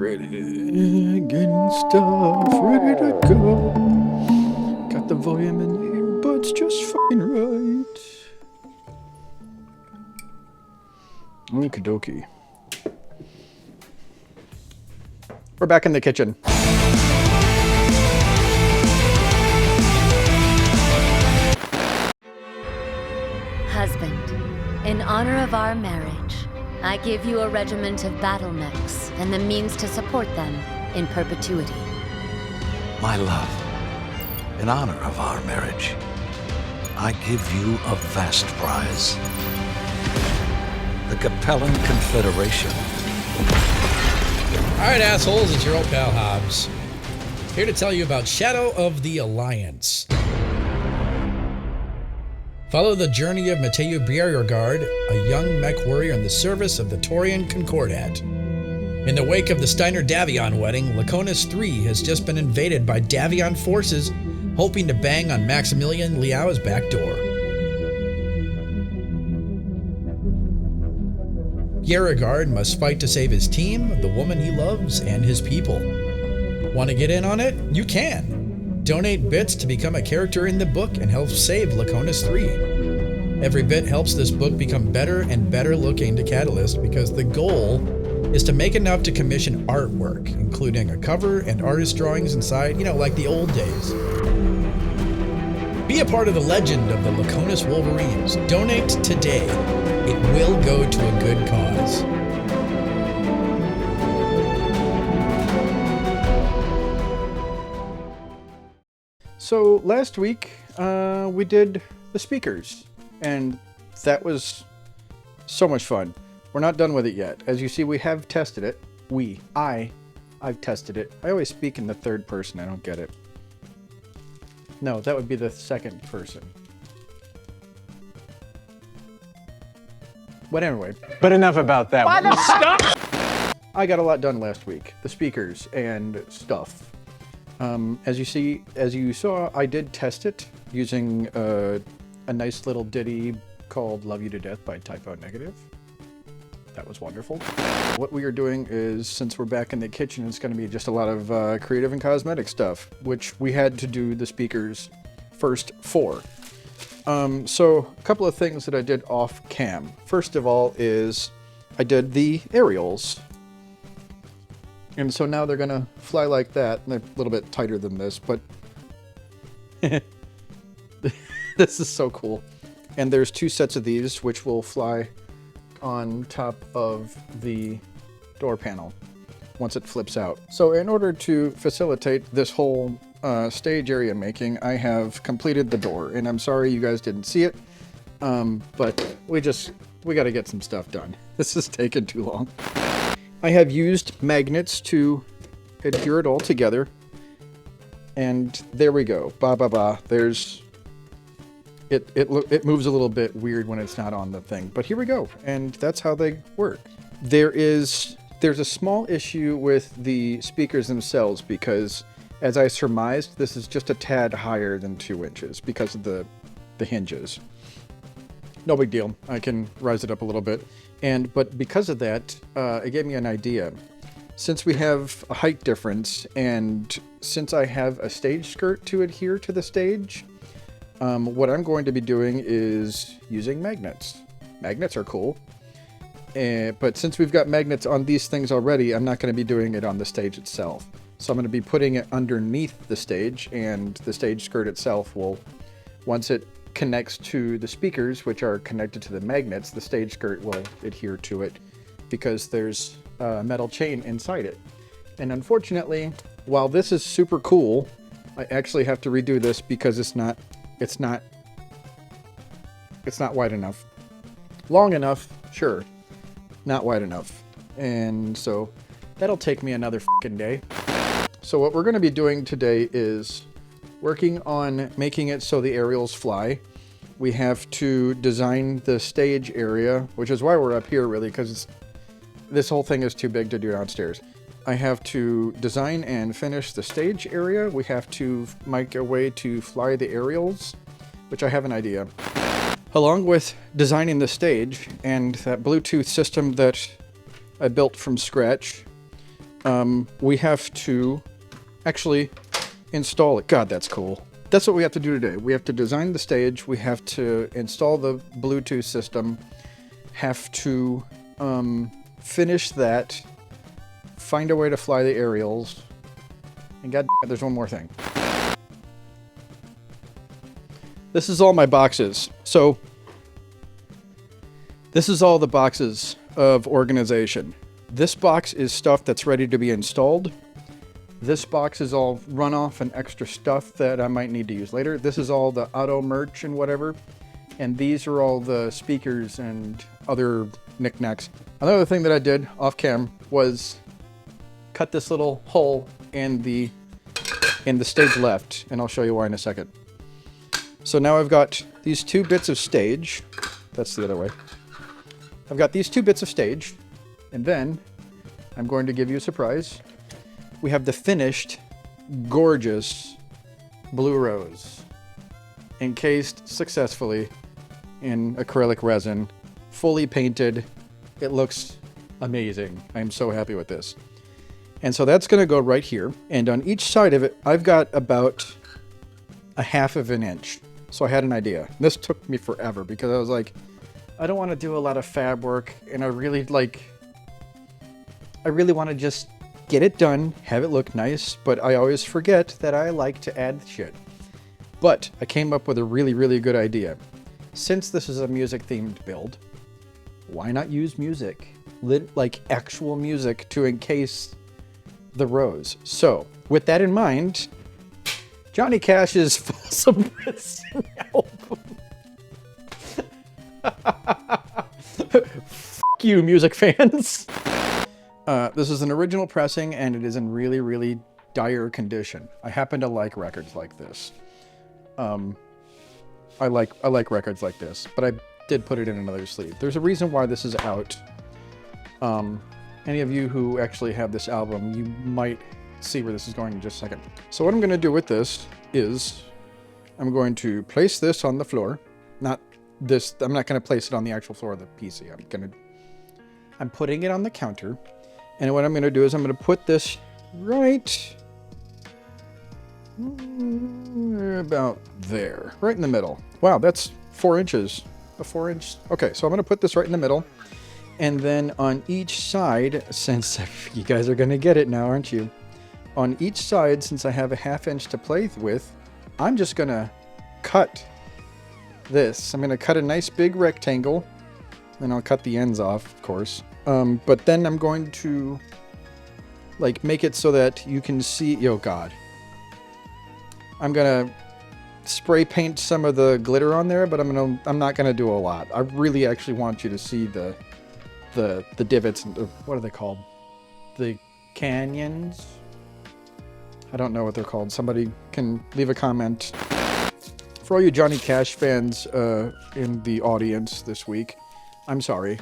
ready. Getting stuff ready to go. Got the volume in the earbuds just fucking right. Okie dokie. We're back in the kitchen. Husband, in honor of our marriage, I give you a regiment of battle mechs and the means to support them in perpetuity. My love, in honor of our marriage, I give you a vast prize. The Capellan Confederation. Alright, assholes, it's your old pal Hobbs. Here to tell you about Shadow of the Alliance. Follow the journey of Mateo Bjerregaard, a young mech warrior in the service of the Taurian Concordat. In the wake of the Steiner-Davion wedding, Laconis III has just been invaded by Davion forces, hoping to bang on Maximilian Liao's back door. Bjerregaard must fight to save his team, the woman he loves, and his people. Want to get in on it? You can! Donate bits to become a character in the book and help save Laconis III. Every bit helps this book become better and better looking to Catalyst because the goal is to make enough to commission artwork, including a cover and artist drawings inside, like the old days. Be a part of the legend of the Laconis Wolverines. Donate today. It will go to a good cause. So last week, we did the speakers, and that was so much fun. We're not done with it yet. As you see, we have tested it. I've tested it. I always speak in the third person. I don't get it. No, that would be the second person. But anyway. But enough about that. Why the stuff? I got a lot done last week. The speakers and stuff. As you saw, I did test it using a nice little ditty called Love You to Death by Typo Negative. That was wonderful. What we are doing is, since we're back in the kitchen, it's going to be just a lot of creative and cosmetic stuff, which we had to do the speakers first for. So a couple of things that I did off cam. First of all is I did the aerials. And so now they're going to fly like that. And they're a little bit tighter than this, but this is so cool. And there's two sets of these, which will fly on top of the door panel once it flips out. So in order to facilitate this whole stage area making, I have completed the door. And I'm sorry you guys didn't see it, but we got to get some stuff done. This is taking too long. I have used magnets to adhere it all together. And there we go. There's... It moves a little bit weird when it's not on the thing. But here we go. And that's how they work. There's a small issue with the speakers themselves because, as I surmised, this is just a tad higher than 2 inches because of the hinges. No big deal. I can rise it up a little bit. But because of that, it gave me an idea. Since we have a height difference, and since I have a stage skirt to adhere to the stage, what I'm going to be doing is using magnets. Magnets are cool. But since we've got magnets on these things already, I'm not going to be doing it on the stage itself. So I'm going to be putting it underneath the stage, and the stage skirt itself will, once it connects to the speakers, which are connected to the magnets, the stage skirt will adhere to it because there's a metal chain inside it. And unfortunately, while this is super cool, I actually have to redo this because it's not wide enough. Long enough, sure. Not wide enough. And so that'll take me another fucking day. So what we're going to be doing today is working on making it so the aerials fly. We have to design the stage area, which is why we're up here really, because this whole thing is too big to do downstairs. I have to design and finish the stage area. We have to make a way to fly the aerials, which I have an idea. Along with designing the stage and that Bluetooth system that I built from scratch, we have to actually install it. God, that's cool. That's what we have to do today. We have to design the stage. We have to install the Bluetooth system. Have to finish that. Find a way to fly the aerials. And god damn it, there's one more thing. This is all my boxes. So, this is all the boxes of organization. This box is stuff that's ready to be installed. This box is all runoff and extra stuff that I might need to use later. This is all the auto merch and whatever. And these are all the speakers and other knickknacks. Another thing that I did off cam was cut this little hole in the stage left, and I'll show you why in a second. So now I've got these 2 bits of stage. That's the other way. I've got these 2 bits of stage, and then I'm going to give you a surprise. We have the finished, gorgeous Blue Rose, encased successfully in acrylic resin, fully painted. It looks amazing. I'm so happy with this. And so that's going to go right here. And on each side of it, I've got about a 1/2 inch. So I had an idea. This took me forever because I was like, I don't want to do a lot of fab work. And I really want to just get it done, have it look nice. But I always forget that I like to add shit. But I came up with a really, really good idea. Since this is a music themed build, why not use music? Like actual music to encase the rose. So, with that in mind, Johnny Cash's Folsom Prison album. Fuck you, music fans. This is an original pressing, and it is in really, really dire condition. I happen to like records like this. I like records like this, but I did put it in another sleeve. There's a reason why this is out. Any of you who actually have this album, you might see where this is going in just a second. So what I'm going to do with this is I'm going to place this on the floor. Not this, I'm not going to place it on the actual floor of the PC. I'm putting it on the counter. And what I'm going to do is I'm going to put this right about there, right in the middle. Wow, that's 4 inches. A 4-inch. Okay, so I'm going to put this right in the middle. And then on each side, since you guys are going to get it now, aren't you? On each side, since I have a 1/2 inch to play with, I'm just going to cut this. I'm going to cut a nice big rectangle. Then I'll cut the ends off, of course. But then I'm going to like make it so that you can see. Oh God. I'm going to spray paint some of the glitter on there, but I'm not going to do a lot. I really actually want you to see the divots, what are they called? The canyons? I don't know what they're called. Somebody can leave a comment. For all you Johnny Cash fans in the audience this week, I'm sorry.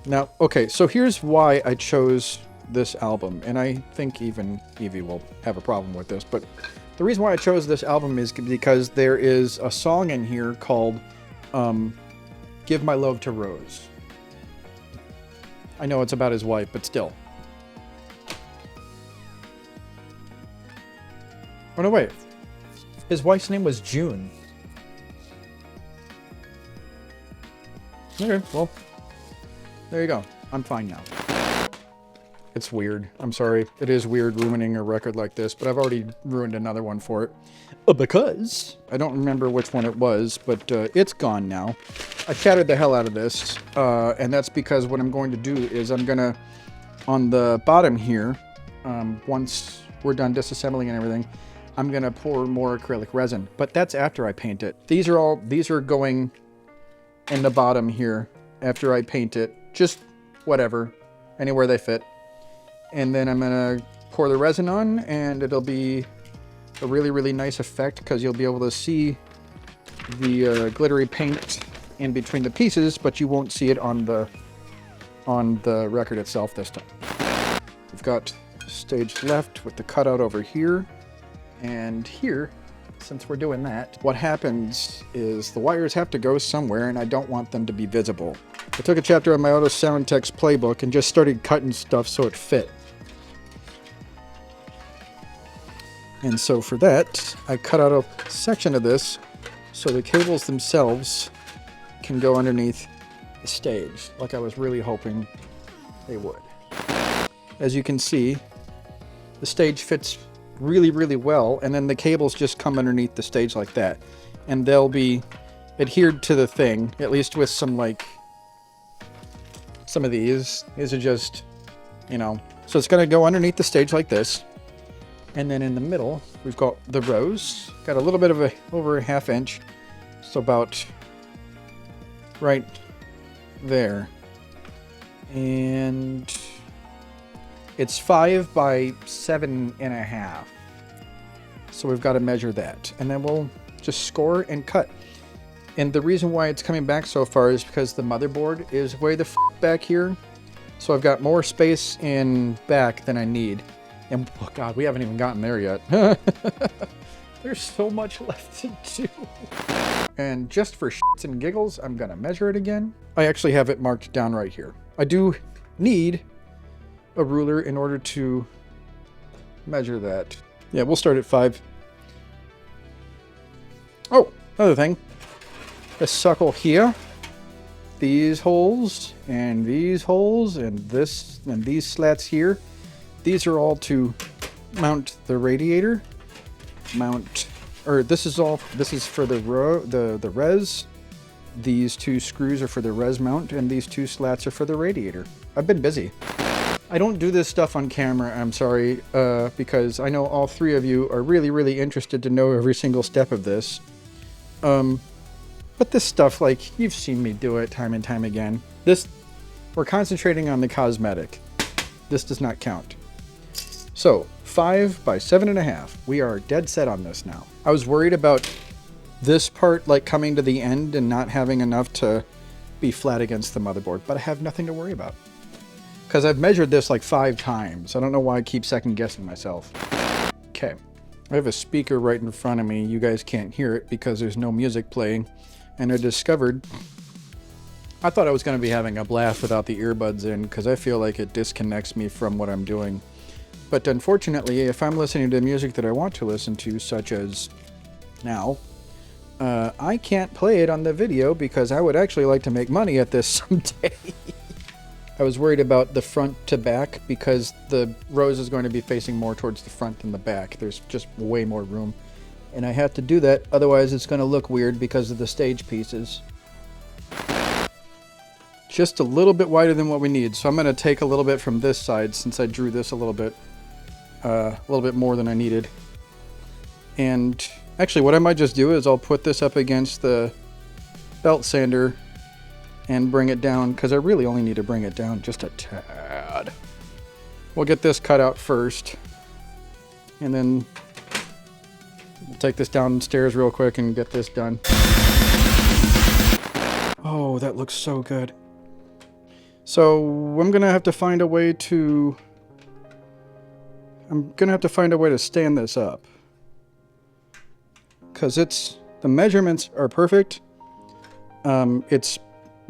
Now, okay, so here's why I chose this album, and I think even Evie will have a problem with this, but the reason why I chose this album is because there is a song in here called Give My Love to Rose. I know it's about his wife, but still. Oh, no, wait. His wife's name was June. Okay, well, there you go. I'm fine now. It's weird. I'm sorry. It is weird ruining a record like this, but I've already ruined another one for it. Because I don't remember which one it was, but it's gone now. I shattered the hell out of this, and that's because what I'm going to do is I'm going to, on the bottom here, once we're done disassembling and everything, I'm going to pour more acrylic resin. But that's after I paint it. These are going in the bottom here after I paint it. Just whatever, anywhere they fit. And then I'm going to pour the resin on, and it'll be a really, really nice effect because you'll be able to see the glittery paint in between the pieces, but you won't see it on the record itself this time. We've got stage left with the cutout over here, and here, since we're doing that, what happens is the wires have to go somewhere, and I don't want them to be visible. I took a chapter of my Auto Soundtex playbook and just started cutting stuff so it fit. And so for that, I cut out a section of this so the cables themselves can go underneath the stage, like I was really hoping they would. As you can see, the stage fits really, really well, and then the cables just come underneath the stage like that. And they'll be adhered to the thing, at least with some, like, some of these. These are just, you know, so it's gonna go underneath the stage like this. And then in the middle, we've got the rose. Got a little bit of over a ½ inch. So about right there. And it's 5 by 7.5. So we've got to measure that. And then we'll just score and cut. And the reason why it's coming back so far is because the motherboard is way the back here. So I've got more space in back than I need. And oh god, we haven't even gotten there yet. There's so much left to do. And just for shits and giggles, I'm gonna measure it again. I actually have it marked down right here. I do need a ruler in order to measure that. Yeah, we'll start at 5. Oh, another thing. This suckle here. These holes, and this, and these slats here. These are all to mount the radiator. This is for the res. These 2 screws are for the res mount, and these 2 slats are for the radiator. I've been busy. I don't do this stuff on camera, I'm sorry, because I know all 3 of you are really, really interested to know every single step of this. But this stuff, like, you've seen me do it time and time again. We're concentrating on the cosmetic. This does not count. So, 5 by 7.5. We are dead set on this now. I was worried about this part, like, coming to the end and not having enough to be flat against the motherboard, but I have nothing to worry about. Because I've measured this like 5 times. I don't know why I keep second guessing myself. Okay. I have a speaker right in front of me. You guys can't hear it because there's no music playing. And I discovered... I thought I was going to be having a blast without the earbuds in because I feel like it disconnects me from what I'm doing. But unfortunately, if I'm listening to music that I want to listen to, such as now, I can't play it on the video because I would actually like to make money at this someday. I was worried about the front to back because the rose is going to be facing more towards the front than the back. There's just way more room. And I have to do that, otherwise it's going to look weird because of the stage pieces. Just a little bit wider than what we need, so I'm going to take a little bit from this side since I drew this a little bit more than I needed. And actually what I might just do is I'll put this up against the belt sander and bring it down, because I really only need to bring it down just a tad. We'll get this cut out first, and then we'll take this downstairs real quick and get this done. Oh, that looks so good. So I'm gonna have to find a way to stand this up, because the measurements are perfect. It's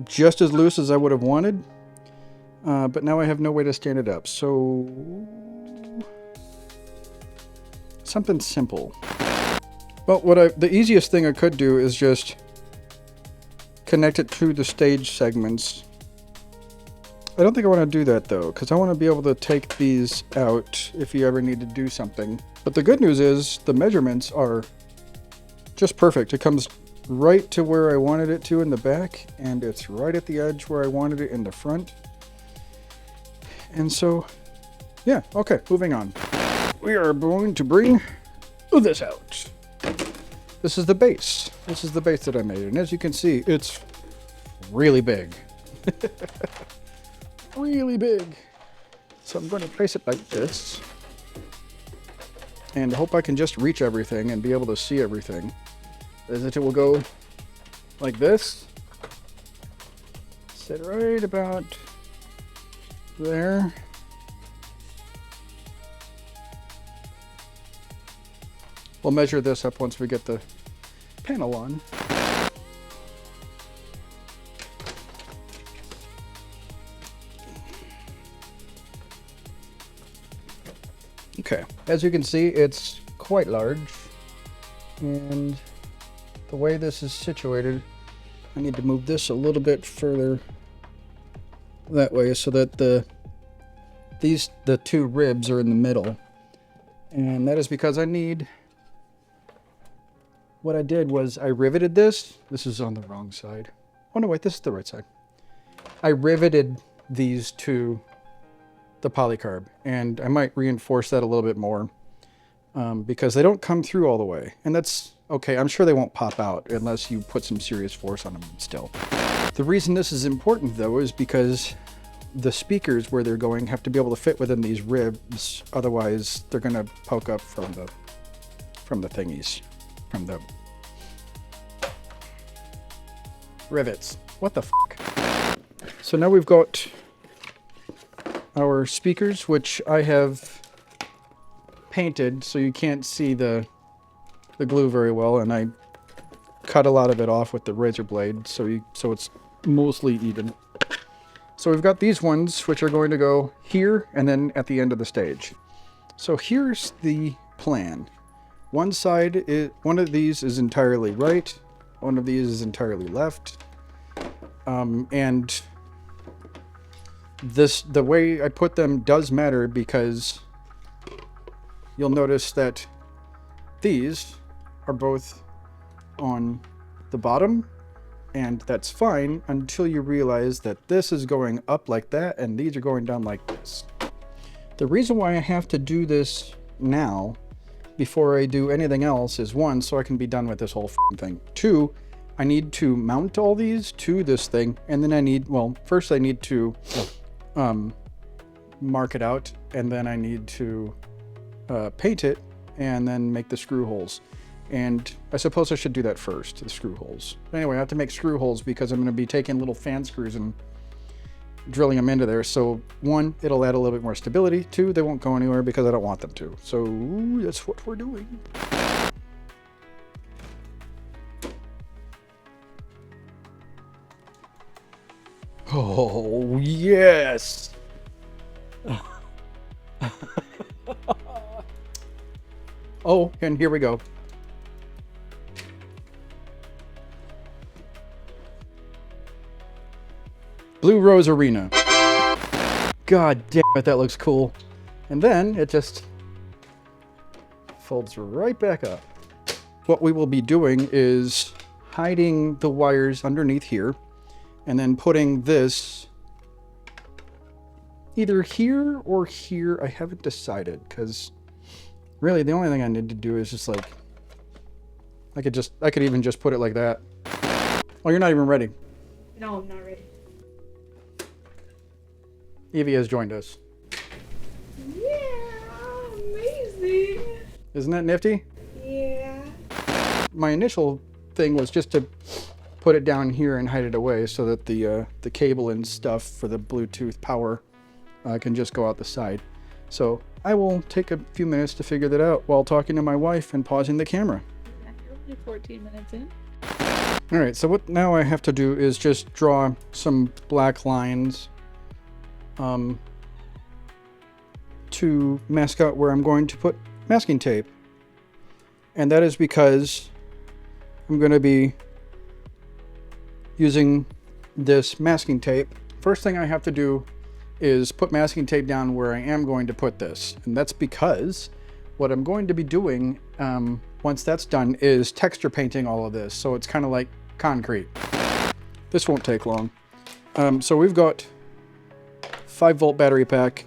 just as loose as I would have wanted, but now I have no way to stand it up. So something simple. Well, the easiest thing I could do is just connect it to the stage segments. I don't think I want to do that though, because I want to be able to take these out if you ever need to do something. But the good news is the measurements are just perfect. It comes right to where I wanted it to in the back, and it's right at the edge where I wanted it in the front. And so, yeah, okay, moving on. We are going to bring this out. This is the base. This is the base that I made, and as you can see, it's really big. Really big. So I'm going to place it like this, and I hope I can just reach everything and be able to see everything. It will go like this. Sit right about there. We'll measure this up once we get the panel on. Okay, as you can see, it's quite large. And the way this is situated, I need to move this a little bit further that way so that the two ribs are in the middle. And that is because what I did was I riveted this. This is on the wrong side. Oh no, wait, this is the right side. I riveted these to the polycarb, and I might reinforce that a little bit more because they don't come through all the way. And that's okay. I'm sure they won't pop out unless you put some serious force on them still. The reason this is important though is because the speakers where they're going have to be able to fit within these ribs. Otherwise they're going to poke up from the thingies, from the rivets. What the fuck? So now we've got our speakers, which I have painted so you can't see the glue very well, and I cut a lot of it off with the razor blade so it's mostly even. So we've got these ones which are going to go here and then at the end of the stage. So here's the plan. One of these is entirely right, one of these is entirely left, and the way I put them does matter because you'll notice that these are both on the bottom, and that's fine until you realize that this is going up like that and these are going down like this. The reason why I have to do this now before I do anything else is, one, so I can be done with this whole thing. Two, I need to mount all these to this thing, and then first I need to mark it out, and then I need to paint it and then make the screw holes. And I suppose I should do that first, the screw holes. But anyway, I have to make screw holes because I'm going to be taking little fan screws and drilling them into there. So one, it'll add a little bit more stability. Two, they won't go anywhere because I don't want them to. So that's what we're doing. Oh, yes! Oh, and here we go. Blue Rose Arena. God damn it, that looks cool. And then it just folds right back up. What we will be doing is hiding the wires underneath here and then putting this either here or here. I haven't decided because really the only thing I need to do is just like, I could even just put it like that. Oh, you're not even ready. No, I'm not ready. Evie has joined us. Yeah, amazing. Isn't that nifty? Yeah. My initial thing was just to put it down here and hide it away so that the cable and stuff for the Bluetooth power can just go out the side. So I will take a few minutes to figure that out while talking to my wife and pausing the camera. You're only 14 minutes in. All right, so what now I have to do is just draw some black lines to mask out where I'm going to put masking tape. And that is because I'm going to be using this masking tape. First thing I have to do is put masking tape down where I am going to put this. And that's because what I'm going to be doing once that's done is texture painting all of this. So it's kind of like concrete. This won't take long. So we've got 5-volt battery pack.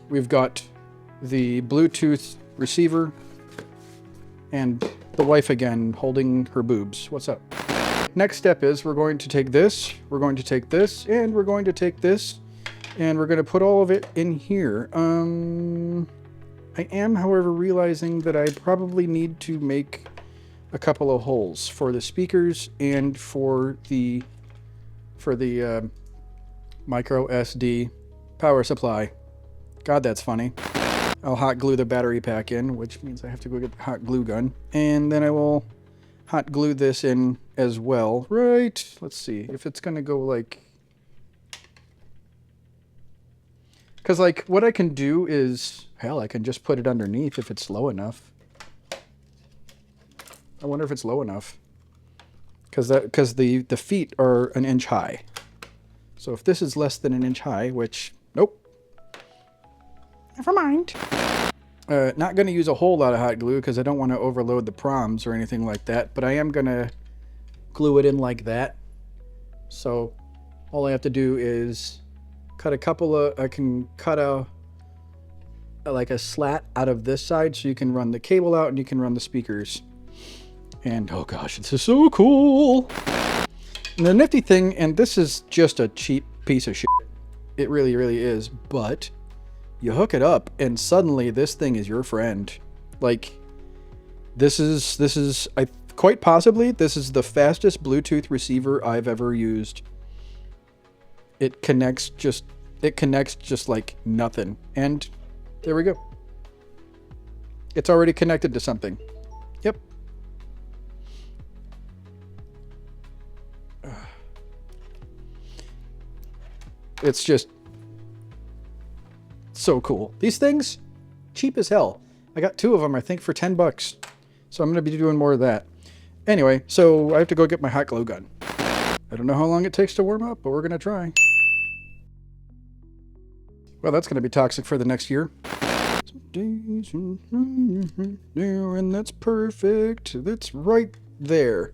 We've got the Bluetooth receiver and the wife again holding her boobs. What's up? Next step is we're going to take this, we're going to take this, and we're going to take this, and we're going to put all of it in here. I am, however, realizing that I probably need to make a couple of holes for the speakers and for the micro SD power supply. God, that's funny. I'll hot glue the battery pack in, which means I have to go get the hot glue gun. And then I will hot glue this in as well. Right, let's see if it's gonna go like... Because like what I can do is, hell, I can just put it underneath if it's low enough. I wonder if it's low enough. Because the feet are an inch high. So if this is less than an inch high, which, nope. Never mind. Not going to use a whole lot of hot glue because I don't want to overload the proms or anything like that. But I am going to glue it in like that. So all I have to do is cut a couple of, I can cut like a slat out of this side so you can run the cable out and you can run the speakers. And oh gosh, this is so cool. And the nifty thing, and this is just a cheap piece of shit. It really, really is. But you hook it up and suddenly this thing is your friend. Like this is quite possibly this is the fastest Bluetooth receiver I've ever used. It connects just like nothing. And there we go. It's already connected to something. Yep. It's just so cool. These things, cheap as hell. I got 2 of them, I think, for $10. So I'm going to be doing more of that. Anyway, so I have to go get my hot glue gun. I don't know how long it takes to warm up, but we're going to try. Well, that's going to be toxic for the next year. And that's perfect. That's right there.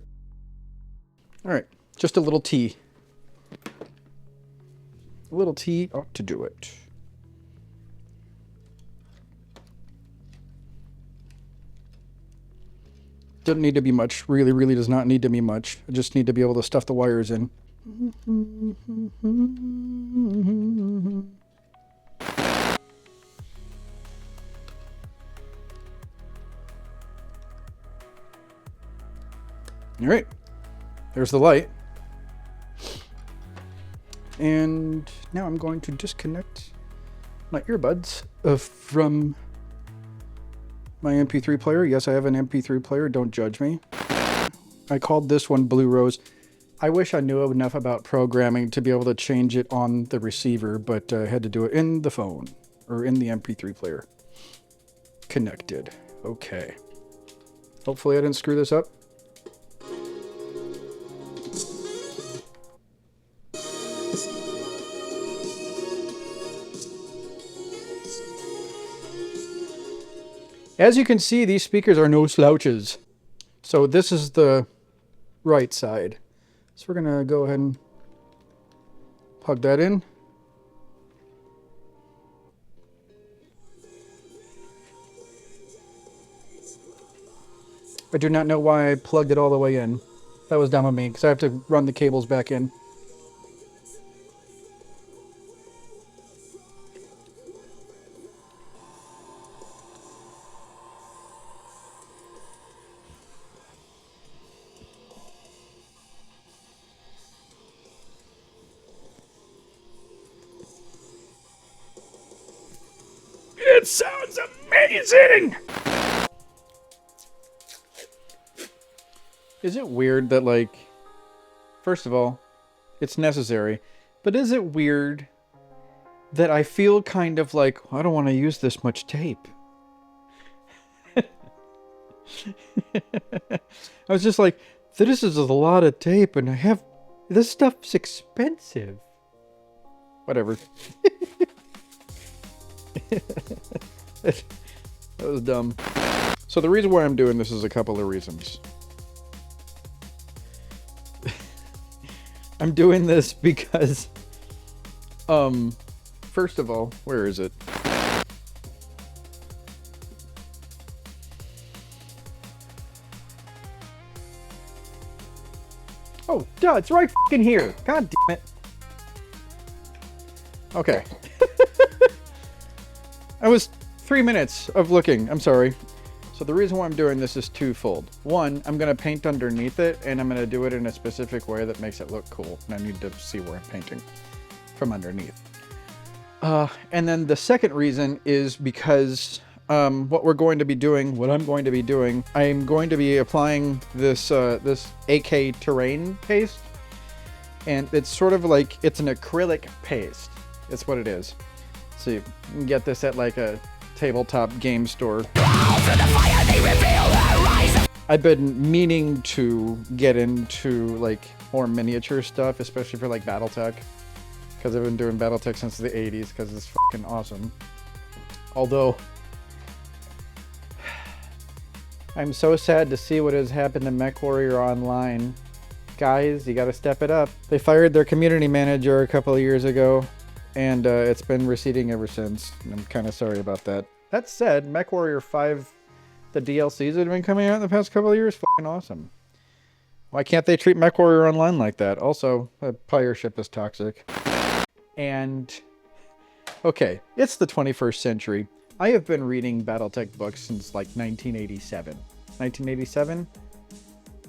All right, just a little tea. A little tea ought to do it. Doesn't need to be much. Really, really does not need to be much. I just need to be able to stuff the wires in. All right. There's the light. And now I'm going to disconnect my earbuds from my MP3 player. Yes, I have an MP3 player. Don't judge me. I called this one Blue Rose. I wish I knew enough about programming to be able to change it on the receiver, but I had to do it in the phone or in the MP3 player. Connected. Okay. Hopefully I didn't screw this up. As you can see, these speakers are no slouches. So this is the right side. So we're going to go ahead and plug that in. I do not know why I plugged it all the way in. That was dumb of me because I have to run the cables back in. It sounds amazing! Is it weird that, like, first of all, it's necessary, but is it weird that I feel kind of like, I don't want to use this much tape? I was just like, this is a lot of tape and this stuff's expensive. Whatever. That was dumb. So the reason why I'm doing this is a couple of reasons. I'm doing this because, first of all, where is it? Oh, duh, it's right fucking here. God damn it. Okay. I was 3 minutes of looking. I'm sorry. So the reason why I'm doing this is twofold. One, I'm going to paint underneath it, and I'm going to do it in a specific way that makes it look cool. And I need to see where I'm painting from underneath. And then the second reason is because what I'm going to be doing, I'm going to be applying this AK Terrain paste. And it's sort of like, it's an acrylic paste. That's what it is. So you can get this at like a tabletop game store. I I've been meaning to get into like more miniature stuff, especially for like BattleTech, because I've been doing BattleTech since the 80s because it's fucking awesome. Although I'm so sad to see what has happened to MechWarrior Online. Guys, you gotta step it up. They fired their community manager a couple of years ago, and it's been receding ever since. I'm kind of sorry about that. That said, MechWarrior 5, the DLCs that have been coming out in the past couple of years, fucking awesome. Why can't they treat MechWarrior Online like that? Also, the player ship is toxic. And, okay, it's the 21st century. I have been reading BattleTech books since like 1987. 1987?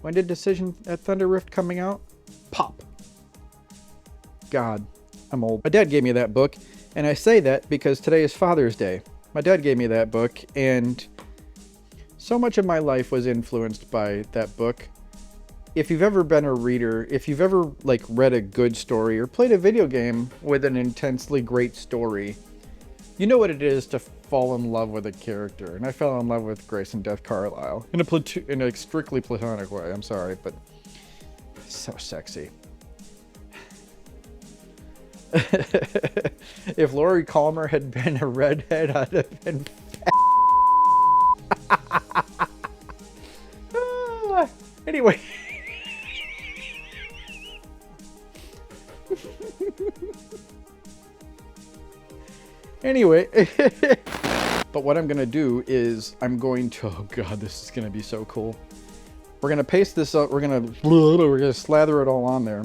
When did Decision at Thunder Rift coming out? Pop. God, I'm old. My dad gave me that book, and I say that because today is Father's Day. My dad gave me that book, and so much of my life was influenced by that book. If you've ever been a reader, if you've ever like read a good story or played a video game with an intensely great story, you know what it is to fall in love with a character. And I fell in love with Grayson Death Carlisle in a strictly platonic way. I'm sorry, but so sexy. If Lori Calmer had been a redhead, I'd have been anyway. Anyway, but what I'm gonna do is I'm going to, oh god, this is gonna be so cool. We're gonna paste this up, we're gonna slather it all on there,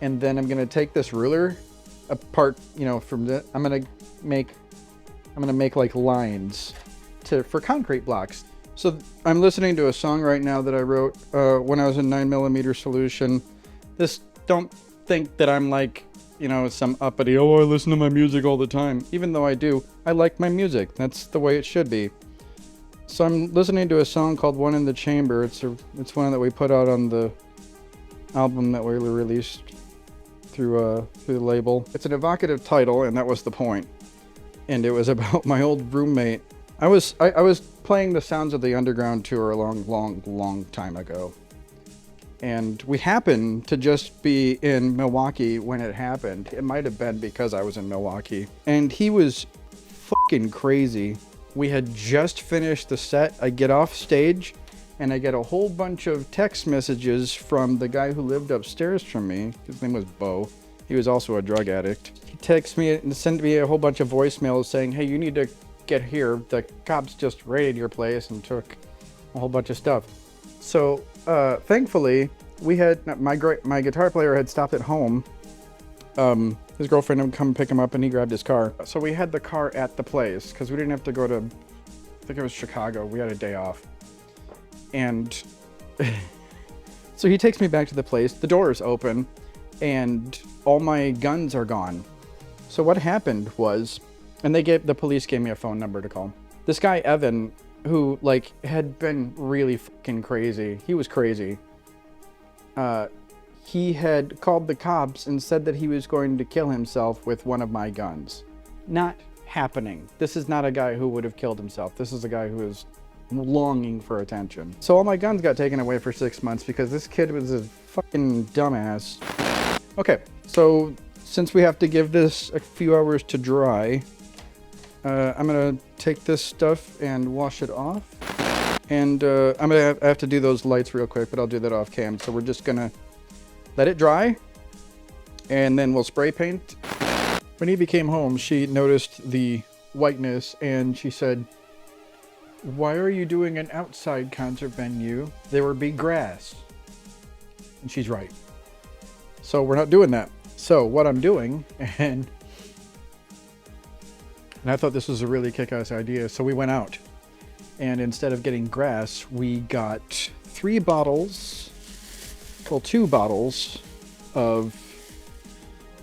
and then I'm gonna take this ruler apart, you know, from the, I'm gonna make like lines for concrete blocks. So I'm listening to a song right now that I wrote when I was in 9mm Solution. Don't think that I'm like, you know, some uppity, oh, I listen to my music all the time. Even though I do, I like my music. That's the way it should be. So I'm listening to a song called One in the Chamber. It's one that we put out on the album that we released through the label. It's an evocative title, and that was the point. And it was about my old roommate. I was playing the Sounds of the Underground tour a long time ago. And we happened to just be in Milwaukee when it happened. It might have been because I was in Milwaukee. And he was fucking crazy. We had just finished the set. I get off stage and I get a whole bunch of text messages from the guy who lived upstairs from me. His name was Bo. He was also a drug addict. He texted me and sent me a whole bunch of voicemails saying, hey, you need to get here. The cops just raided your place and took a whole bunch of stuff. So thankfully, we had my guitar player had stopped at home. His girlfriend had come pick him up, and he grabbed his car. So we had the car at the place because we didn't have to go to, I think it was Chicago. We had a day off, and so he takes me back to the place. The door is open, and all my guns are gone. So what happened was, and the police gave me a phone number to call. This guy Evan, who like had been really fucking crazy. He was crazy. He had called the cops and said that he was going to kill himself with one of my guns. Not happening. This is not a guy who would have killed himself. This is a guy who is longing for attention. So all my guns got taken away for 6 months because this kid was a fucking dumbass. Okay, so since we have to give this a few hours to dry, I'm gonna take this stuff and wash it off. And I'm gonna have to do those lights real quick, but I'll do that off cam. So we're just gonna let it dry, and then we'll spray paint. When Evie came home, she noticed the whiteness, and she said, why are you doing an outside concert venue? There would be grass. And she's right. So we're not doing that. So what I'm doing, and I thought this was a really kick-ass idea, so we went out. And instead of getting grass, we got 2 bottles of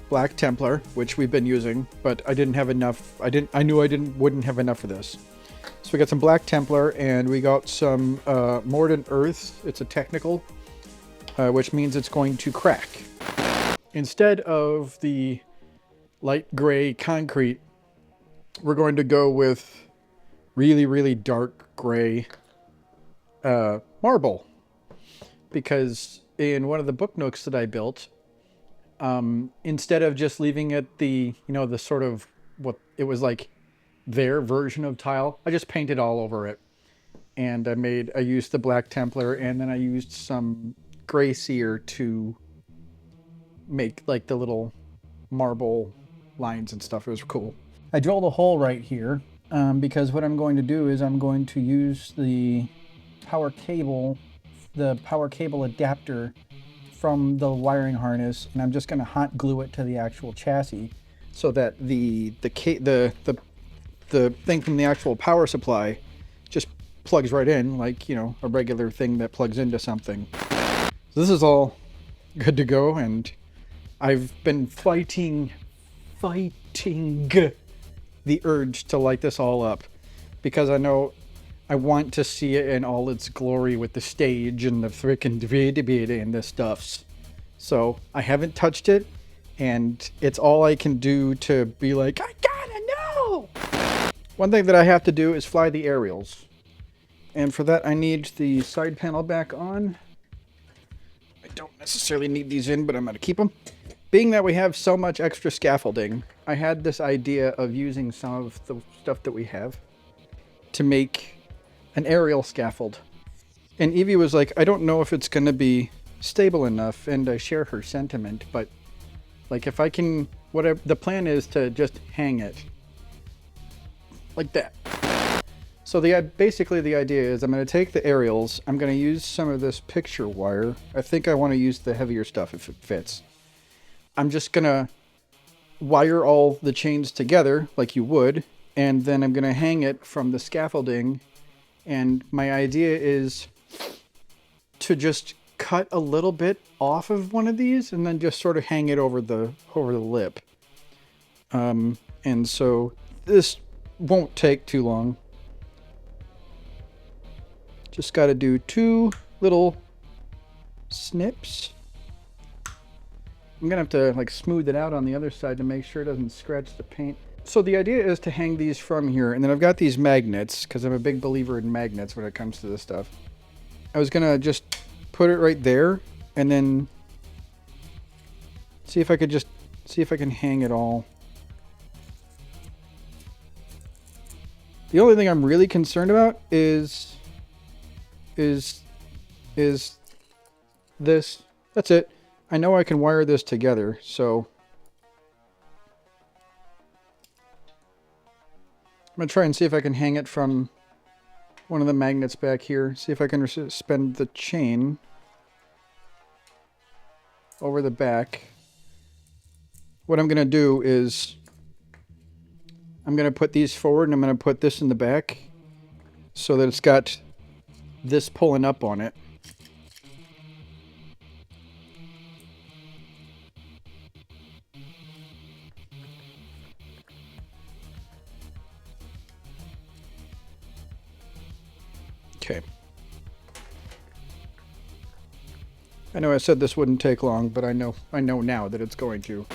Black Templar, which we've been using, but I didn't have enough. I knew I wouldn't have enough for this. So we got some Black Templar, and we got some Mordant Earth. It's a technical, which means it's going to crack. Instead of the light gray concrete, we're going to go with really, really dark gray marble. Because in one of the book nooks that I built, instead of just leaving it the sort of what it was like their version of tile, I just painted all over it. And I used the Black Templar, and then I used some gray seer to make like the little marble lines and stuff. It was cool. I drilled a hole right here because what I'm going to do is I'm going to use the power cable adapter from the wiring harness, and I'm just going to hot glue it to the actual chassis so that the thing from the actual power supply just plugs right in, like, you know, a regular thing that plugs into something. So this is all good to go, and I've been fighting the urge to light this all up because I know I want to see it in all its glory with the stage and the freaking DVD and this stuffs. So I haven't touched it, and it's all I can do to be like, I gotta know! One thing that I have to do is fly the aerials. And for that I need the side panel back on. I don't necessarily need these in, but I'm gonna keep them. Being that we have so much extra scaffolding, I had this idea of using some of the stuff that we have to make an aerial scaffold. And Evie was like, I don't know if it's going to be stable enough, and I share her sentiment, but like if I can, whatever, the plan is to just hang it like that. So basically the idea is I'm going to take the aerials, I'm going to use some of this picture wire. I think I want to use the heavier stuff if it fits. I'm just going to wire all the chains together like you would, and then I'm going to hang it from the scaffolding. And my idea is to just cut a little bit off of one of these and then just sort of hang it over the lip. And so this won't take too long. Just got to do 2 little snips. I'm gonna have to like smooth it out on the other side to make sure it doesn't scratch the paint. So the idea is to hang these from here, and then I've got these magnets because I'm a big believer in magnets when it comes to this stuff. I was gonna just put it right there and then see if I can hang it all. The only thing I'm really concerned about is this. That's it. I know I can wire this together, so I'm going to try and see if I can hang it from one of the magnets back here. See if I can suspend the chain over the back. What I'm going to do is I'm going to put these forward and I'm going to put this in the back so that it's got this pulling up on it. Okay. I know I said this wouldn't take long, but I know now that it's going to.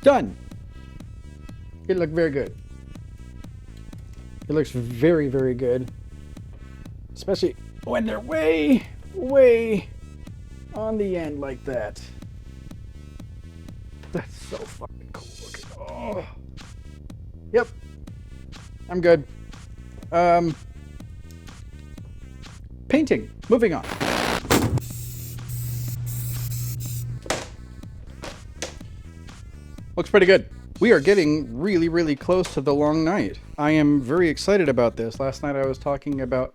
Done. It looked very good. It looks very, very good. Especially when they're way, way on the end like that. That's so fucking cool looking. Oh. Yep. I'm good. Painting. Moving on. Looks pretty good. We are getting really, really close to the long night. I am very excited about this. Last night I was talking to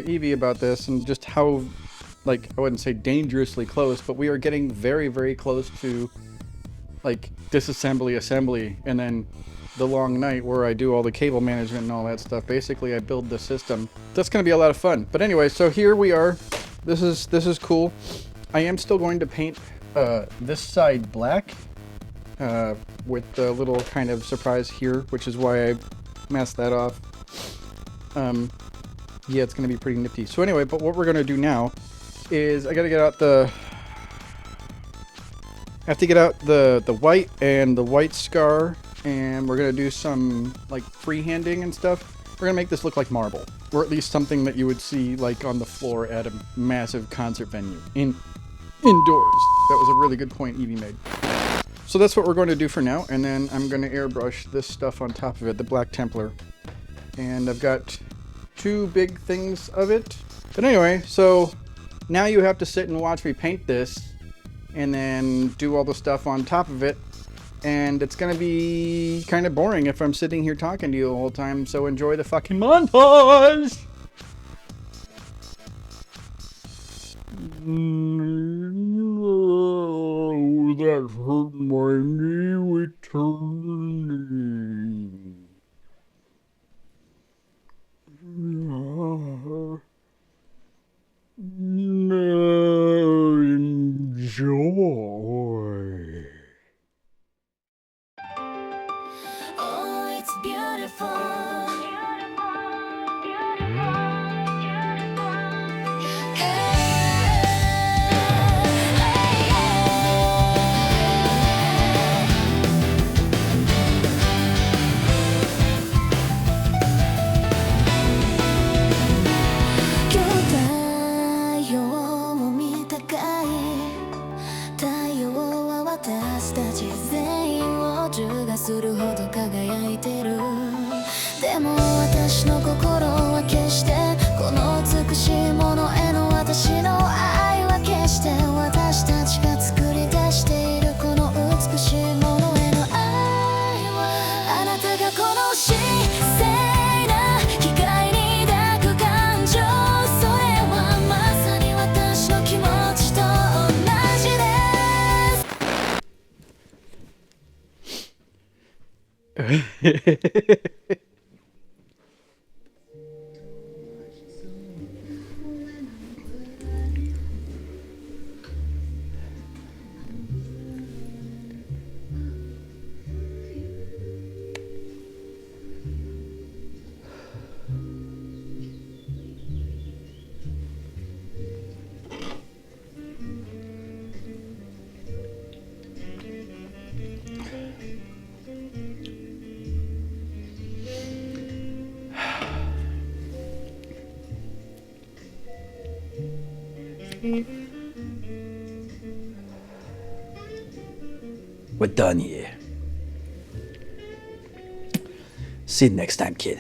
Evie about this and just how, like, I wouldn't say dangerously close, but we are getting very, very close to, like, disassembly, assembly, and then the long night where I do all the cable management and all that stuff. Basically, I build the system. That's going to be a lot of fun. But anyway, so here we are. This is cool. I am still going to paint this side black with the little kind of surprise here, which is why I masked that off. Yeah, it's going to be pretty nifty. So anyway, but what we're going to do now is I got to get out the... I have to get out the white and the white scar, and we're going to do some, like, freehanding and stuff. We're going to make this look like marble, or at least something that you would see, like, on the floor at a massive concert venue. Indoors. That was a really good point Evie made. So that's what we're going to do for now, and then I'm going to airbrush this stuff on top of it, the Black Templar. And I've got 2 big things of it. But anyway, so now you have to sit and watch me paint this, and then do all the stuff on top of it. And it's gonna be kind of boring if I'm sitting here talking to you the whole time, so enjoy the fucking montage! No, that hurt my knee eternally. No, enjoy. Oh, it's beautiful. We're done here. See you next time, kid.